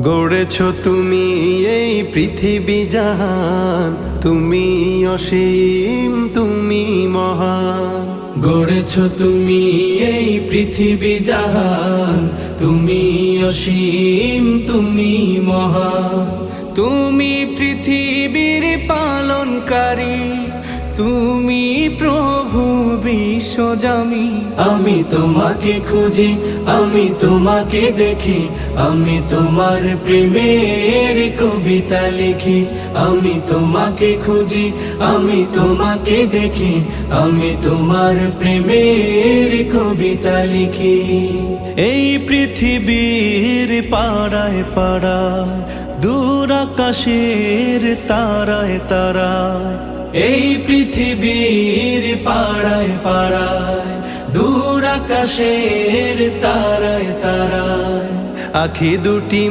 গড়েছ তুমি এই পৃথিবী জাহান, তুমি অসীম তুমি মহান। গড়েছ তুমি এই পৃথিবী জাহান, তুমি অসীম তুমি মহান। তুমি পৃথিবীর পালনকারী, তুমি প্রভু বিশ্বজামি। আমি তোমাকে খুঁজি, আমি তোমাকে দেখি, আমি তোমার প্রেমের কবিতা লিখি। আমি তোমাকে খুঁজি, আমি তোমাকে দেখি, আমি তোমার প্রেমের কবিতা লিখি। এই পৃথিবীর পাড়ায় পাড়ায়, দূর আকাশের তারায় তারায়, এই পৃথিবীর পাড়ায় পাড়ায়, দূর আকাশের তারায় তারায়, আখি দুটি